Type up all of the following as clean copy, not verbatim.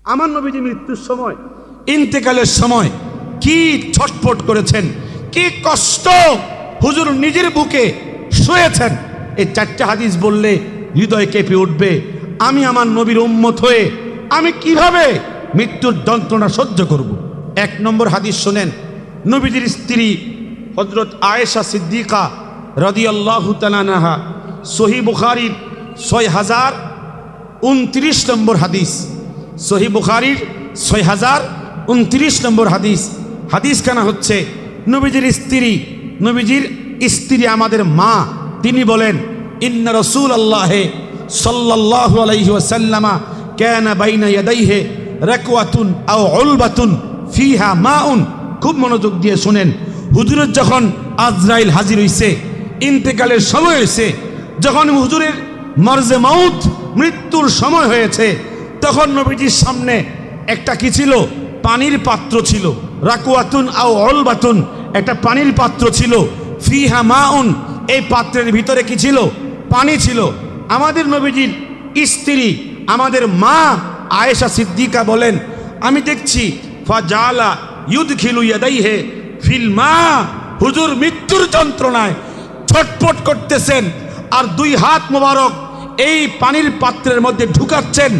আমার নবীজি মৃত্যুর সময়, ইন্তেকালের সময় কি ছটফট করেছেন, কি কষ্ট হুজুর নিজের বুকে শুয়েছেন। এই চারটা হাদিস বললে হৃদয় কেঁপে উঠবে। আমি আমার নবীর উম্মত হয়ে আমি কিভাবে মৃত্যুর যন্ত্রণা সহ্য করব। এক নম্বর হাদিস শোনেন, নবীজির স্ত্রী হযরত আয়েশা সিদ্দিকা রাদিয়াল্লাহু তাআলা আনহা, সহিহ বুখারীর 6029 নম্বর হাদিস, সহিহ বুখারীর 6029 নম্বর হাদিস। হাদিস খানা হচ্ছে, নবীজির স্ত্রী আমাদের মা, তিনি বলেন, ইন্না রাসূলুল্লাহ সাল্লাল্লাহু আলাইহি ওয়াসাল্লামা কানা বাইনা ইয়াদাইহি রাকওয়াতুন আও উলবাতুন ফিহা মাউন। খুব মনোযোগ দিয়ে শুনেন, হুজুরের যখন আজরাইল হাজির হইছে, ইন্তেকালের সময় হয়েছে, যখন হুজুরের মরজে মাউত মৃত্যুর সময় হয়েছে, তখন নবীজির সামনে একটা কি ছিল? পানির পাত্র ছিল। রাকওয়াতুন আও উলবাতুন, একটা পানির পাত্র ছিল। ফিহা মাউন, এই পাত্রের ভিতরে কি ছিল? পানি ছিল। আমাদের নবীজির স্ত্রী আমাদের মা আয়েশা সিদ্দিকা বলেন, আমি দেখছি ফাজালা ইউদখিলু ইয়াদাইহি ফিল মা, হুজুর মৃত্যুর যন্ত্রণায় ছটফট করতেছেন আর দুই হাত মোবারক এই পানির পাত্রের মধ্যে ঢুকাচ্ছেন,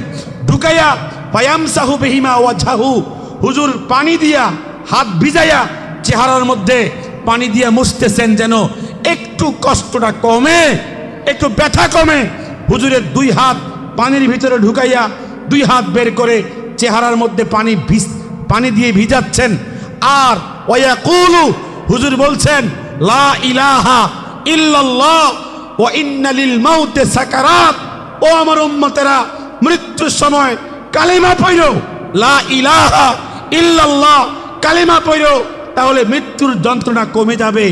ঢুকাইয়া ফায়ামসাহু বিহিমা ওয়াজহাহু, হুজুর পানি দিয়া হাত ভিজাইয়া চেহারার মধ্যে পানি দিয়া মুছতেছেন, যেন একটু কষ্টটা কমে, একটু ব্যথা কমে। হুজুরের দুই হাত পানির ভিতরে ঢুকাইয়া দুই হাত বের করে চেহারার মধ্যে পানি দিয়ে ভিজাচ্ছেন। আর ওয়ায়াকুলু, হুজুর বলছেন, লা ইলাহা ইল্লাল্লাহ ওয়া ইন্না লিল মাউতি সাকারাত। ও আমার উম্মতেরা, মৃত্যুর সময় কালিমা পড়ো, লা ইলাহা ইল্লাল্লাহ কালিমা পড়ো, তাহলে মৃত্যুর যন্ত্রণা কমে যাবে,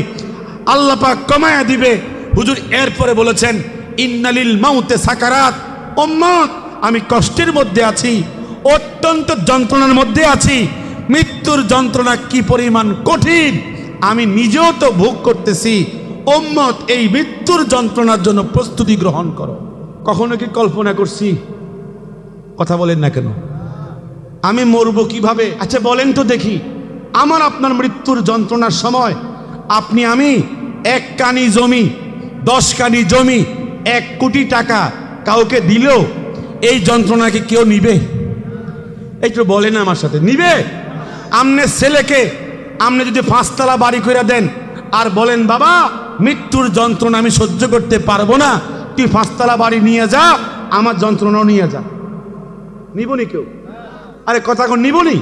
আল্লাহ পাক কমায়া দিবে। হুজুর এরপরে বলেছেন, ইন্না লিল মাউতি সাকারাত। উম্মত, আমি কষ্টের মধ্যে আছি, অত্যন্ত যন্ত্রণার মধ্যে আছি। মৃত্যুর যন্ত্রণা কি পরিমাণ কঠিন আমি নিজেও তো ভোগ করতেছি। উম্মত, এই মৃত্যুর যন্ত্রণার জন্য প্রস্তুতি গ্রহণ করো। কখনো কি কল্পনা করছি? কথা বলেন না কেন? আমি মরবো কিভাবে? আচ্ছা বলেন তো দেখি, আমার আপনার মৃত্যুর যন্ত্রণার সময় আপনি আমি 1 কানি জমি, 10 কানি জমি, 1 কোটি টাকা কাউকে দিলেও এই যন্ত্রণাকে কেউ নিবে? একটু বলেন আমার সাথে, নিবে? আমনের ছেলেকে আপনি যদি 5 তলা বাড়ি করে দেন আর বলেন, বাবা মৃত্যুর যন্ত্রণা আমি সহ্য করতে পারবো না, তুই 5 তলা বাড়ি নিয়ে যা, আমার যন্ত্রণাও নিয়ে যা, নিবনি কেউ? আরে কথা কোন নিবনি?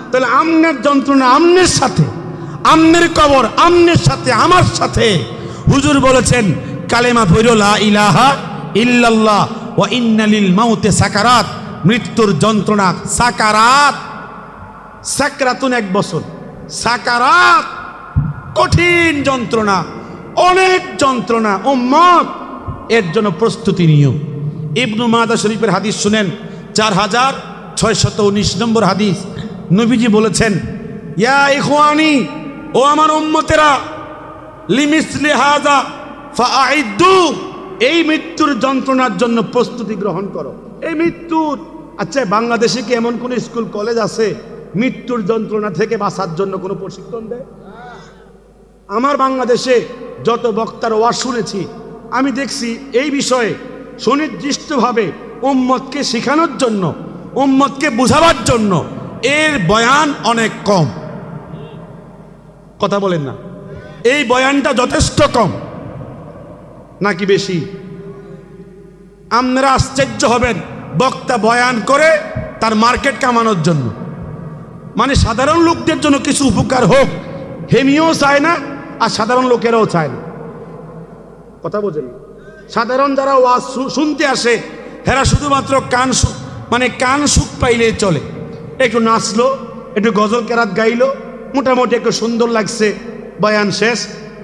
তাহলে আমনের যন্ত্রণা আমনের সাথে, আমনের কবর আমনের সাথে, আমার সাথে। হুজুর বলেছেন, কালেমা পড়ো, লা ইলাহা ইল্লাল্লাহ ওয়া ইন্না লিল মাউতি সাকারাত। মৃত্যুর যন্ত্রণা সাকারাত, সাকরাতুন 1 বছর, সাকারাত কঠিন যন্ত্রণা, অনেক যন্ত্রণা। উম্মত, এর জন্য প্রস্তুতি নিও। ইবনু মাজাহ শরীফের হাদিস শুনেন, 4619 নম্বর হাদিস। নবীজি বলেছেন, ইয়া ইখওয়ানি, ও আমার উম্মতেরা, লিমিসলি হাযা ফাআইদ্দু, এই মৃত্যুর যন্ত্রণার জন্য প্রস্তুতি গ্রহণ করো। এই মৃত্যুর, আচ্ছা বাংলাদেশে কি এমন কোন স্কুল কলেজ আছে মৃত্যুর যন্ত্রণা থেকে বাঁচার জন্য কোনো প্রশিক্ষণ দেয়? আমার বাংলাদেশে যত বক্তার ওয়াজ শুনেছি, আমি দেখছি এই বিষয়ে সুনির্দিষ্টভাবে উম্মতকে শেখানোর জন্য, উম্মতকে বুঝাবার জন্য এর বয়ান অনেক কম। কথা বলেন না? এই বয়ানটা যথেষ্ট কম নাকি বেশি? আপনারা আশ্চর্য হবেন, বক্তা বয়ান করে তার মার্কেট কামানোর জন্য, মানে সাধারণ লোকদের জন্য কিছু উপকার হোক, হেমিও চায় না আর সাধারণ লোকেরাও চায় না। কথা বোঝেন? সাধারণ যারা ওয়াজ শুনতে আসে, হেরা শুধুমাত্র কান সুখ পাইলেই চলে। একটু নাচলো, একটু গজল কেরাত গাইলো, মোটামুটি একটু সুন্দর লাগছে, বয়ান শেষ,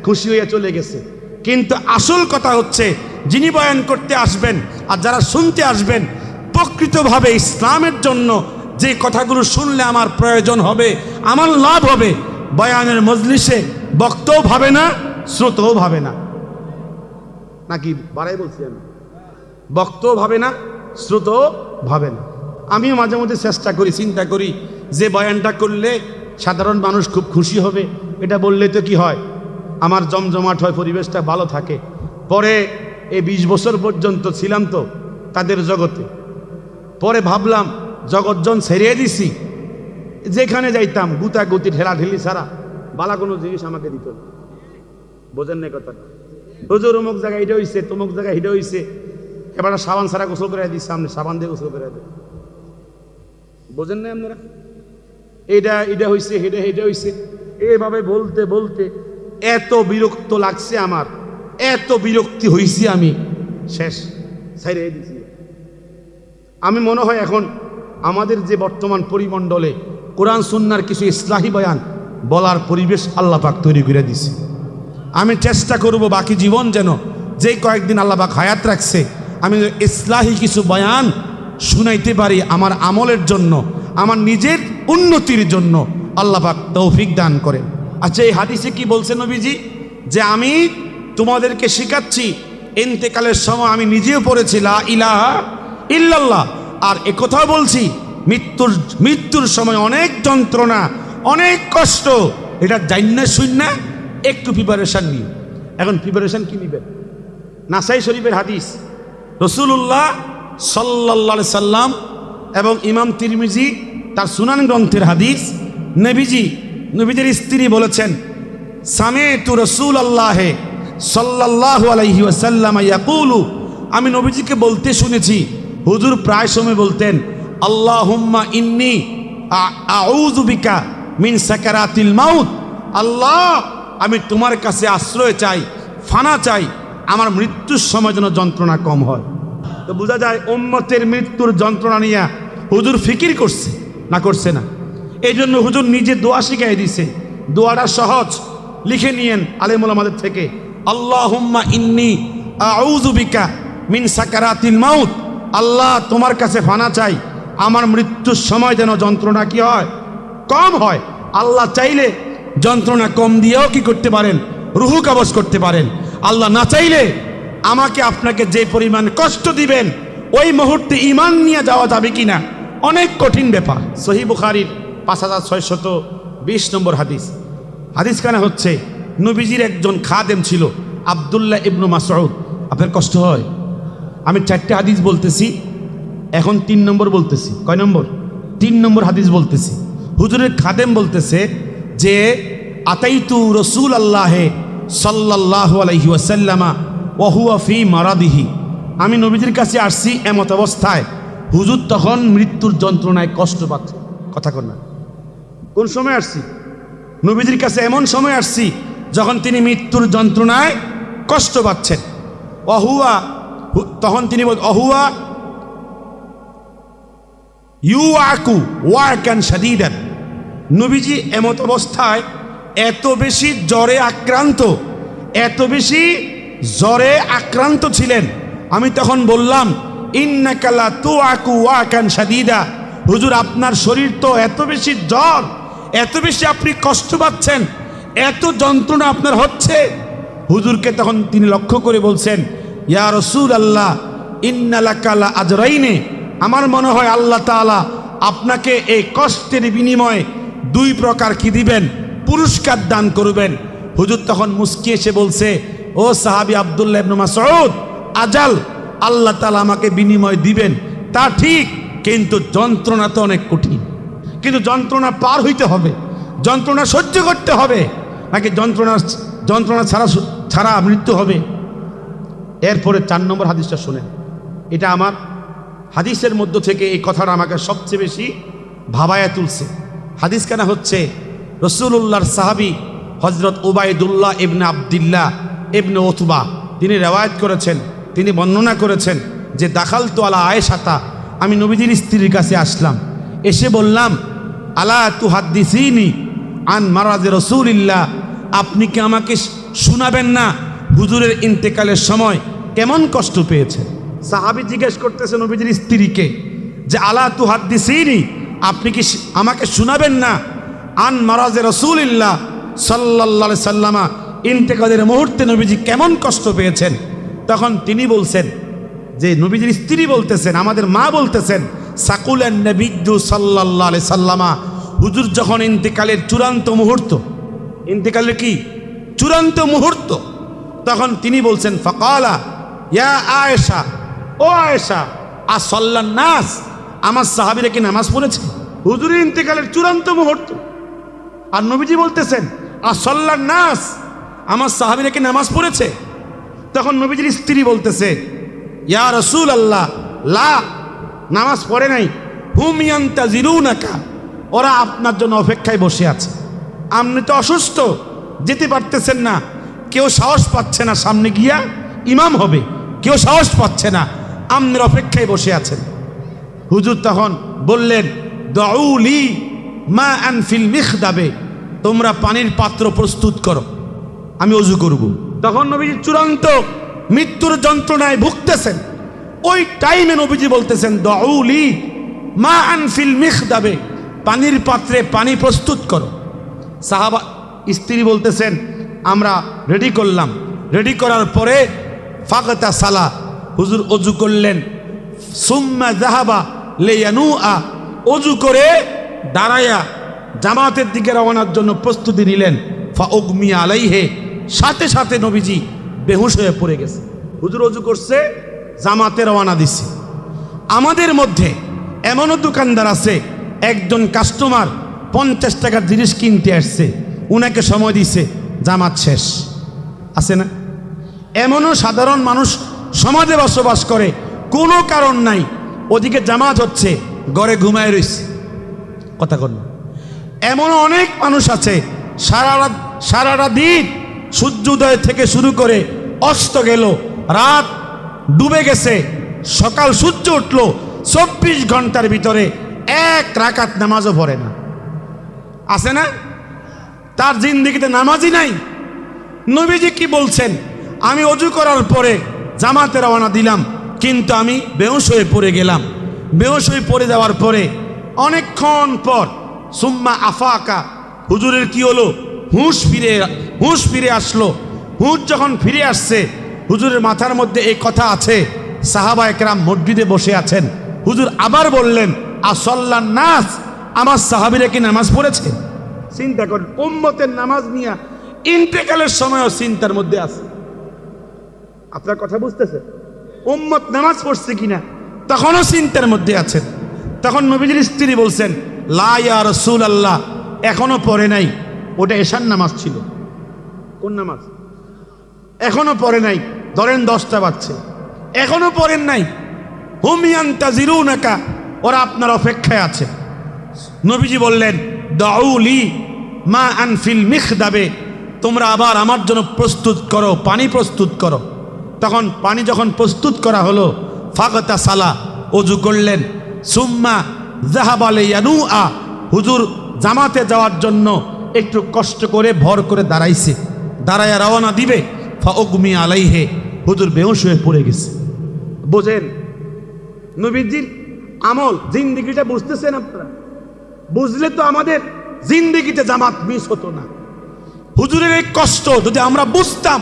খুশি হয়ে চলে গেছে। কিন্তু আসল কথা হচ্ছে, যিনি বয়ান করতে আসবেন আর যারা শুনতে আসবেন, প্রকৃতভাবে ইসলামের জন্য যে কথাগুলো শুনলে আমার প্রয়োজন হবে, আমার লাভ হবে, বয়ানের মজলিসে বক্তাও ভাবে না, শ্রোতাও ভাবে না। নাকি বাড়াই বলছি আমি? বক্তাও ভাবে না, শ্রোতাও ভাবে না। আমিও মাঝে মধ্যে চেষ্টা করি, চিন্তা করি যে বয়ানটা করলে সাধারণ মানুষ খুব খুশি হবে, এটা বললে তো কি হয়, আমার জমজমাট হয়, পরিবেশটা ভালো থাকে। পরে এই 20 বছর পর্যন্ত ছিলাম তো তাদের জগতে, পরে ভাবলাম জগৎজন ছেড়ে দিছি, যেখানে যাইতাম গুতাগুতি ঠেলাঠেলি ছাড়া বালা কোনো জিনিস আমাকে দিত না। বোঝেন না কথাটা? হুজুর অমুক জায়গায় এটা হইছে, তমুক জায়গায় এটা হইছে, এবার সাবান ছাড়া গোসল করে দিচ্ছে, সামনে সাবান দিয়ে গোসল করে দেয়। বোঝেন না আপনারা? এটা হইছে, এটা হইছে, এভাবে বলতে বলতে এত বিরক্ত লাগছে আমার, এত বিরক্তি হইছি আমি, শেষ ছেড়ে দিছি। আমি মনে হয় এখন আমাদের যে বর্তমান পরিমণ্ডলে কোরআন সুন্নাহর কিছু ইসলাহি বয়ান বলার পরিবেশ আল্লাহ পাক তৈরি করে দিছে। আমি চেষ্টা করব বাকি জীবন যেন, যে কয়েকদিন আল্লাহ পাক হায়াত রাখছে, আমি ইসলাহি কিছু বয়ান শুনাইতে পারি আমার আমলের জন্য, আমার নিজের উন্নতির জন্য আল্লাহ পাক তৌফিক দান করেন। আচ্ছা, এই হাদিসে কি বলছে নবীজি? যে আমি তোমাদেরকে শিখাচ্ছি, ইন্তেকালের সময় আমি নিজেও পড়েছি লা ইলাহা ইল্লাল্লাহ, আর একথাও বলছি মৃত্যুর সময় অনেক যন্ত্রণা, অনেক কষ্ট, এটা জান্না শুননা একটু প্রিপারেশন নিয়ে। এখন প্রিপারেশন কি নিবেন? নাসাই শরীফের হাদিস, রাসূলুল্লাহ সাল্লাল্লাহু আলাইহি সাল্লাম এবং ইমাম তিরমিজি তার সুনান গ্রন্থের হাদিস, নবীজির স্ত্রী বলেছেন, সামি'তু রাসূলাল্লাহ সাল্লাল্লাহু আলাইহি ওয়াসাল্লাম ইয়াকুলু, আমি নবীজিকে বলতে শুনেছি, হুজুর প্রায় সময় বলতেন, আল্লাহুম্মা ইন্নী আউযু বিকা মিন সাকারাতিল মাউত, আল্লাহ আমি তোমার কাছে আশ্রয় চাই, ফানা চাই, আমার মৃত্যুর সময় যেন যন্ত্রণা কম হয়। তো বোঝা যায় উম্মতের মৃত্যুর যন্ত্রণা নিয়ে হুজুর ফিকির করছে না, করছে না? এই জন্য হুজুর নিজে দোয়া শিখাই দিছে। দোয়াটা সহজ, লিখে নিয়েন আলেম ওলামাদের থেকে, আল্লাহুম্মা ইন্নী আউযু বিকা মিন সাকারাতিল মাউত, আল্লাহ তোমার কাছে ফানা চাই, আমার মৃত্যুর সময় যেন যন্ত্রণা কি হয়, কম হয়। আল্লাহ চাইলে যন্ত্রণা কম দিয়েও কি করতে পারেন, রুহু কবজ করতে পারেন। আল্লাহ না চাইলে আমাকে আপনাকে যে পরিমাণ কষ্ট দিবেন, ওই মুহূর্তে ঈমান নিয়ে যাওয়া যাবে কিনা অনেক কঠিন ব্যাপার। সহিহ বুখারীর 5620 নম্বর হাদিস। হাদিসখানা হচ্ছে, নবীজির একজন খাদেম ছিল আব্দুল্লাহ ইবনু মাসউদ। আপনার কষ্ট হয়? আমি 4টে হাদিস বলতেছি, এখন 3 নম্বর বলতেছি। কয় নম্বর? 3 নম্বর হাদিস বলতেছি। হুজুরের খাদেম বলতেছে যে আতাইতু রাসূলুল্লাহ সাল্লাল্লাহু আলাইহি ওয়াসাল্লামা ওয়া হুয়া ফি মারাদিহি, আমি নবীজির কাছে আসছি এমত অবস্থায় হুজুর তখন মৃত্যুর যন্ত্রণায় কষ্ট পাচ্ছে। কথা কর না? কোন সময় আসছি? নবীজির কাছে এমন সময় আসছি যখন তিনি মৃত্যুর যন্ত্রণায় কষ্ট পাচ্ছেন। অহুয়া, তখন তিনি বল অহুয়া ইউআকু ওয়াকান শাদীদান, নবীজি এমত অবস্থায় এত বেশি জ্বরে আক্রান্ত ছিলেন। আমি তখন বললাম, ইন্নাকা লা তুআকু ওয়াকান শাদীদা, হুজুর আপনার শরীর তো এত বেশি জ্বর, এত বেশি আপনি কষ্ট পাচ্ছেন, এত যন্ত্রণা আপনার হচ্ছে। হুজুরকে তখন তিনি লক্ষ্য করে বলছেন, ইয়া রাসূলুল্লাহ ইন্না লাকা লা আজরাইনি, আমার মনে হয় আল্লাহ তাআলা আপনাকে এই কষ্টের বিনিময়ে 2 প্রকার কি দিবেন, পুরস্কার দান করবেন। হুজুর তখন মুস্কি এসে বলছে, ও সাহাবী আব্দুল্লাহ ইবনে মাসউদ, আজাল, আল্লাহ তাআলা আমাকে বিনিময় দিবেন তা ঠিক, কিন্তু যন্ত্রণা তো অনেক কঠিন, কিন্তু যন্ত্রণা পার হইতে হবে, যন্ত্রণা সহ্য করতে হবে, নাকি যন্ত্রণা ছাড়া মৃত্যু হবে। এরপরে 4 নম্বর হাদিসটা শুনেন, এটা আমার হাদিসের মধ্য থেকে এই কথাটা আমাকে সবচেয়ে বেশি ভাবায়া তুলছে। হাদিস কেনা হচ্ছে, রাসূলুল্লাহর সাহাবী হযরত উবাইদুল্লাহ ইবনে আব্দুল্লাহ ইবনে উতবা তিনি রিওয়ায়াত করেছেন, তিনি বর্ণনা করেছেন যে দাখালতু আলা আয়েশাতা, আমি নবীজির স্ত্রীর কাছে আসলাম, এসে বললাম, আলা তুহাদ্দিসিনি আন মারাজি রাসূলিল্লাহ, আপনি কি আমাকে শোনাবেন না হুজুরের ইন্তেকালের সময় কেমন কষ্ট পেয়েছেন? সাহাবী জিজ্ঞেস করতেছে নবীজির স্ত্রীকে যে আলা তুহাদ্দিসিনি, আপনি কি আমাকে শোনাবেন না আন মারাজি রাসূলিল্লাহ সাল্লাল্লাহু আলাইহি সাল্লাম, ইন্তেকালের মুহূর্তে নবীজি কেমন কষ্ট পেয়েছেন? তখন তিনি বলছেন, যে নবীজির স্ত্রী বলতেছেন, আমাদের মা বলতেছেন সাকুলেন নবিয়্যু সাল্লাল্লাহু আলাইহি সাল্লামা, হুজুর যখন ইন্তেকালের চূড়ান্ত মুহূর্ত, ইন্তেকালের কি চূড়ান্ত মুহূর্ত, তখন তিনি বলছেন ফাকালা ইয়া আয়েশা, ও আয়েশা, আসাল্লান নাস, আমার সাহাবীরা কি নামাজ পড়েছে? হুজুরের ইন্তেকালের চূড়ান্ত মুহূর্ত, আর নবীজি বলতেছেন আসাল্লান নাস, আমার সাহাবীরা কি নামাজ পড়েছে? তখন নবীজির স্ত্রী বলতেছে ইয়া রাসূলুল্লাহ, লা, নামাজ পড়ে নাই। হুম ইয়ান্তাজিরুনাকা, ওরা আপনার জন্য অপেক্ষায় বসে আছে। আপনি তো অসুস্থ, যেতে পারতেছেন না, কেউ সাহস পাচ্ছে না সামনে গিয়া ইমাম হবে, কেউ সাহস পাচ্ছে না, আপনার অপেক্ষায় বসে আছেন। হুজুর তখন বললেন দাউলি মা আন ফিল মিখদাবে, তোমরা পানির পাত্র প্রস্তুত করো, আমি ওযু করব। তখন নবীজি চূড়ান্ত মৃত্যুর যন্ত্রণায় ভুগতেছেন, ওই টাইমে নবীজি বলতেছেন দাউলি মা আন ফিল মিখদাবে, পানির পাত্রে পানি প্রস্তুত করো। সাহাবা স্ত্রী বলতেছেন আমরা রেডি করলাম, রেডি করার পরে ফাগতা সালা, হুজুর ওযু করলেন। সুম্মা যাহাবা লিয়ানুআ, ওযু করে দাঁড়ায়া জামাতের দিকে রওনার জন্য প্রস্তুতি নিলেন। ফাউগমি আলাইহে, সাথে সাথে নবীজি বেহুশ হয়ে পড়ে গেছে। হুজুর ওযু করছে, জামাতে রওনা দিছে। আমাদের মধ্যে এমনও দোকানদার আছে, একজন কাস্টমার 50 টাকার জিনিস কিনতে আসছে, উনাকে সময় দিছে, জামাত শেষ, আছে না? এমনও সাধারণ মানুষ সমাজে বসবাস করে, কোনো কারণ নাই, ওদিকে জামাত হচ্ছে, ঘরে ঘুমায় রয়েছে, কথা কর না। এমনও অনেক মানুষ আছে সারাটা দিন সূর্যোদয় থেকে শুরু করে অস্ত গেল, রাত ডুবে গেছে, সকাল সূর্য উঠল, 24 ঘন্টার ভিতরে এক রাকাত নামাজও পড়ে না, আছে না? তার জিন্দেগিতে নামাজই নাই। নবীজি কি বলছেন? আমি ওযু করার পরে জামাতে রওনা দিলাম, কিন্তু আমি বেহুশ হয়ে পড়ে গেলাম। বেহুশ হয়ে পড়ে যাওয়ার পরে অনেকক্ষণ পর সুম্মা আফাকা, হুজুরের কি হলো? হুঁশ ফিরে আসলো। হুঁশ যখন ফিরে আসছে, হুজুরের মাথার মধ্যে এই কথা আছে, সাহাবা একরাম মসজিদে বসে আছেন। হুজুর আবার বললেন আসাল্লান নাস, আমার সাহাবীরা কি নামাজ পড়েছে? চিন্তা করেন, উম্মতের নামাজ নিয়ে ইন্তেকালের সময়ও চিন্তার মধ্যে আছে। আপনার কথা বুঝতেছে? উম্মত নামাজ পড়ছে কিনা তখনও চিন্তার মধ্যে আছেন। তখন নবীজির স্ত্রী বলছেন লা ইয়া রাসূলুল্লাহ, এখনো পড়ে নাই। ওটা এশার নামাজ ছিল। কোন নামাজ? এখনো পড়ে নাই, ধরেন 10টা বাজছে, এখনো পড়েন নাই। হুম ইয়ান্তাজিরুনাকা, ওরা আপনার অপেক্ষায় আছে। নবীজি বললেন দাউলি মা আন ফিল মিখদাবে, তোমরা আবার আমার জন্য প্রস্তুত করো, পানি প্রস্তুত করো। তখন পানি যখন প্রস্তুত করা হলো, ফাগতা সালা, ওযু করলেন। সুম্মা যাহাবা লিয়ানুআ, হুজুর জামাতে যাওয়ার জন্য একটু কষ্ট করে ভর করে দাঁড়াইছে, দাঁড়ায়া রওনা দিবে। ফাউগমি আলাইহে, হুজুর বেহুশ হয়ে পড়ে গেছে। বোঝেন নবীজির আমল, জিন্দেগিটা বুঝতেছেন আপনারা? বুঝলে তো আমাদের জিন্দেগিতে জামাত মিস হতো না। হুজুরের এই কষ্ট যদি আমরা বুঝতাম,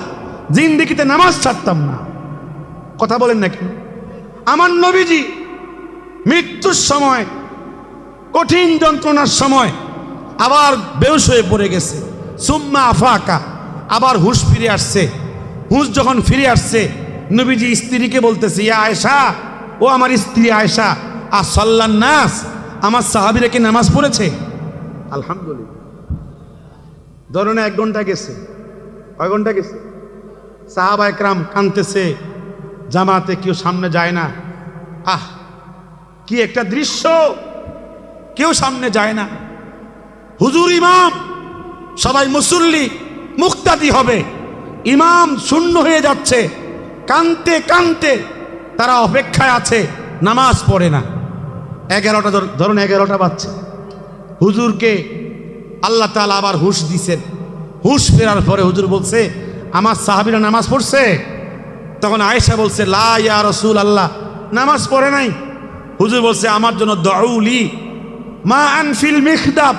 জিন্দেগিতে নামাজ ছাড়তাম না। কথা বলেন না কেন? আমার নবীজি মৃত্যুর সময়, কঠিন যন্ত্রণার সময় আবার বেহুশ হয়ে পড়ে গেছে। সুম্মা আফাকা, আবার হুঁশ ফিরে আসছে। হুঁশ যখন ফিরে আসছে, নবীজি স্ত্রীকে বলতেছে ইয়া আয়েশা, ও আমার স্ত্রী আয়েশা, আসাল্লান নাস, আমার সাহাবীরা কি নামাজ পড়েছে? আলহামদুলিল্লাহ। ধরুন 1 ঘন্টা গেছে, কয় ঘন্টা গেছে? সাহাবা একরাম কাঁদতেছে, জামাতে কেউ সামনে যায় না। আহ, কি একটা দৃশ্য, কেউ সামনে যায় না। হুজুর ইমাম, সবাই মুসল্লি, মুক্তাদি হবে, ইমাম শূন্য হয়ে যাচ্ছে, কানতে কানতে তারা অপেক্ষায় আছে, নামাজ পড়ে না। 11টা, ধরুন 11টা বাজছে, হুজুরকে আল্লাহ তাআলা আবার হুঁশ দিছেন। হুঁশ ফেরার পরে হুজুর বলছে আমার সাহাবীরা নামাজ পড়ছে? তখন আয়েশা বলছে লা ইয়া রাসূলুল্লাহ, নামাজ পড়ে নাই। হুজুর বলছে আমার জন্য দাউলি মা আন ফিল মিখদাব,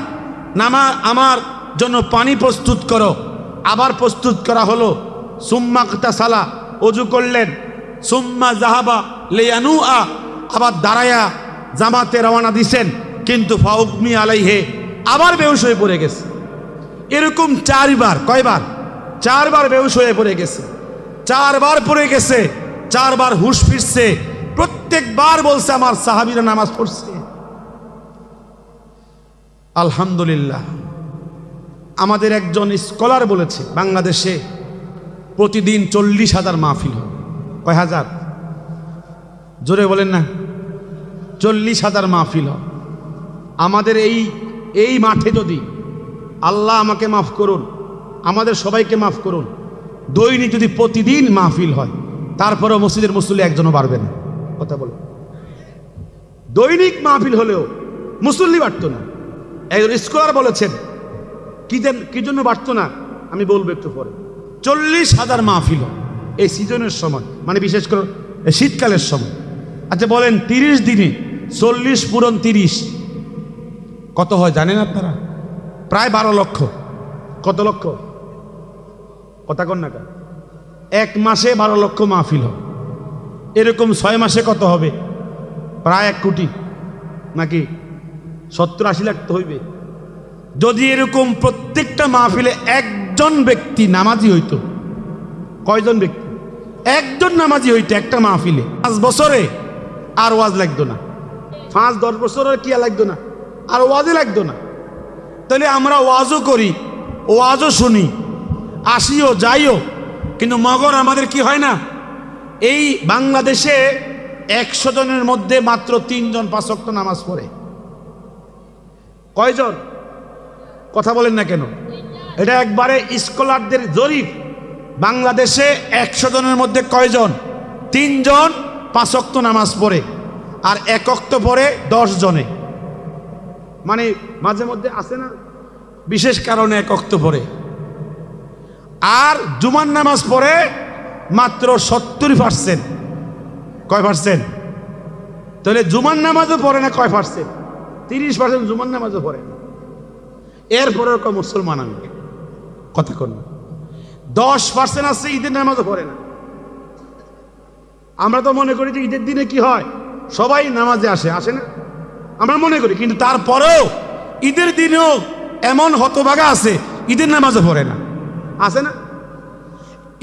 আমার জন্য পানি প্রস্তুত করো। আবার প্রস্তুত করা হলো। সুম্মা ইগতাসালা, ওযু করলেন। সুম্মা যাহাবা লিয়ানুআ, আবার দাঁড়ায়া জামাতে রওনা দিছেন, কিন্তু ফাউকমি আলাইহে আবার বেহুশ হয়ে পড়ে গেছে। এরকম 4 বার, কয়বার? 4 বার বেহুশ হয়ে পড়ে গেছে। 4 বার পড়ে গেছে, 4 বার হুশ ফিরছে। প্রত্যেকবার বলছে আমার সাহাবীরা নামাজ পড়ছে। আলহামদুলিল্লাহ। আমাদের একজন স্কলার বলেছে বাংলাদেশে প্রতিদিন 40,000 মাহফিল হয়। কয় হাজার? জোরে বলেন না। 40,000 মাহফিল হয়। আমাদের এই মাঠে যদি, আল্লাহ আমাকে মাফ করুন, আমাদের সবাইকে মাফ করুন, দৈনিক যদি প্রতিদিন মাহফিল হয়, তারপরেও মসজিদের মুসল্লি একজনও বাড়বে না। কথা বলে, দৈনিক মাহফিল হলেও মুসল্লি বাড়তো না। একজন স্কলার বলেছেন কি জন্য বাড়তো না আমি বলবো একটু পরে। 40,000 মাহফিল এই সিজনের সময়, মানে বিশেষ করে শীতকালের সময়। আচ্ছা বলেন 30 দিনে 40 পূরণ 30 কত হয় জানেন আপনারা? প্রায় 12 লক্ষ। কত লক্ষ? কথা কন না কেন? 1 মাসে 12 লক্ষ মাহফিল হয়। এরকম 6 মাসে কত হবে? প্রায় 1 কোটি, নাকি 70-80 লাখ তো হইবে। যদি এরকম প্রত্যেকটা মাহফিলে একজন ব্যক্তি নামাজি হইতো, কয়জন ব্যক্তি? একজন নামাজি হইতো একটা মাহফিলে, 5 বছরে আর ওয়াজ লাগতো না। 5-10 বছরে কি লাগতো না? আর ওয়াজই লাগতো না। তাহলে আমরা ওয়াজও করি, ওয়াজও শুনি, আসিও যাইও, কিন্তু মগর আমাদের কি হয় না? এই বাংলাদেশে 100 জনের মধ্যে মাত্র 3 জন 5 ওয়াক্ত নামাজ পড়ে। কয়জন? কথা বলেন না কেন? এটা একবারে স্কলারদের জরিপ। বাংলাদেশে 100 জনের মধ্যে কয়জন? 3 জন 5 ওয়াক্ত নামাজ পড়ে, আর 1 ওয়াক্ত পড়ে 10 জনে। মানে মাঝে মধ্যে আসে না বিশেষ কারণে 1 ওয়াক্ত পড়ে। আর জুমার নামাজ পড়ে মাত্র 70%। কয় পার্সেন্ট? তাহলে জুমার নামাজও পড়ে না কয় পার্সেন্ট? 30% জুমার নামাজও পড়ে না। এরপরেও কয় মুসলমান আমি। কথা কোন 10% আছে ঈদের নামাজও পড়ে না। আমরা তো মনে করি যে ঈদের দিনে কি হয়, সবাই নামাজে আসে না, আমরা মনে করি। কিন্তু তারপরেও ঈদের দিনেও এমন হতভাগা আছে ঈদের নামাজও পড়ে না, আছে না?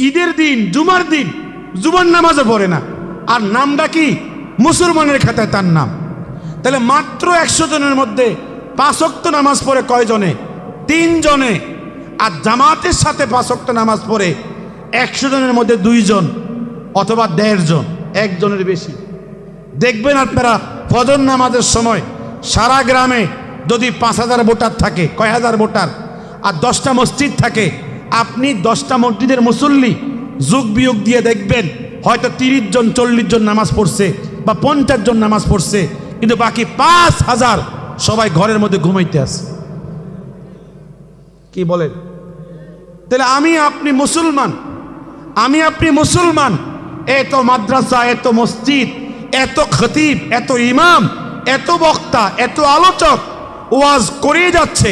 ঈদের দিন, জুমার দিন জুমার নামাজও পড়ে না, আর নামটা কি? মুসলমানের খাতায় তার নাম। তাহলে মাত্র 100 জনের মধ্যে 5 ওয়াক্ত নামাজ পড়ে কয়জনে? 3 জনে। আর জামাতের সাথে 5 ওয়াক্ত নামাজ পড়ে 100 জনের মধ্যে 2 জন অথবা 1.5 জন, 1 জনের বেশি। দেখবেন আপনারা ফজর নামাজের সময় সারা গ্রামে যদি 5,000 ভোটার থাকে, কয় হাজার ভোটার, আর 10টা মসজিদ থাকে, আপনি 10টা মসজিদের মুসল্লি যোগ বিয়োগ দিয়ে দেখবেন হয়তো 30 জন 40 জন নামাজ পড়ছে বা 50 জন নামাজ পড়ছে, কিন্তু বাকি 5,000 সবাই ঘরের মধ্যে ঘুমাইতে আছে। কি বলেন? তাহলে আমি আপনি মুসলমান, আমি আপনি মুসলমান। এত মাদ্রাসা, এত মসজিদ, এত খতিব, এত ইমাম, এত বক্তা, এত আলোচক ওয়াজ করে যাচ্ছে।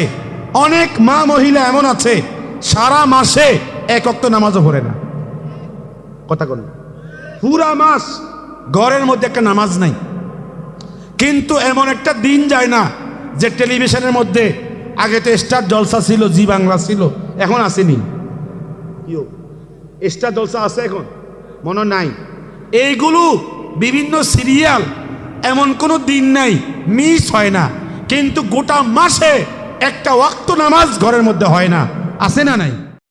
অনেক মা মহিলা এমন আছে সারা মাসে 1 ওয়াক্ত নামাজও পড়ে না। কথা বলেন, পুরা মাস ঘরের মধ্যে একটা নামাজ নাই। কিন্তু এমন একটা দিন যায় না যে টেলিভিশনের মধ্যে, আগে তো স্টার জলসা ছিল, জি বাংলা ছিল, এখন আসেনি। স্টার জলসা আছে এখন? মনে নাই। এইগুলো বিভিন্ন সিরিয়াল, এমন কোনো দিন নাই মিস হয় না। কিন্তু গোটা মাসে একটা ওয়াক্ত নামাজ ঘরের মধ্যে হয় না, আছে না নাই?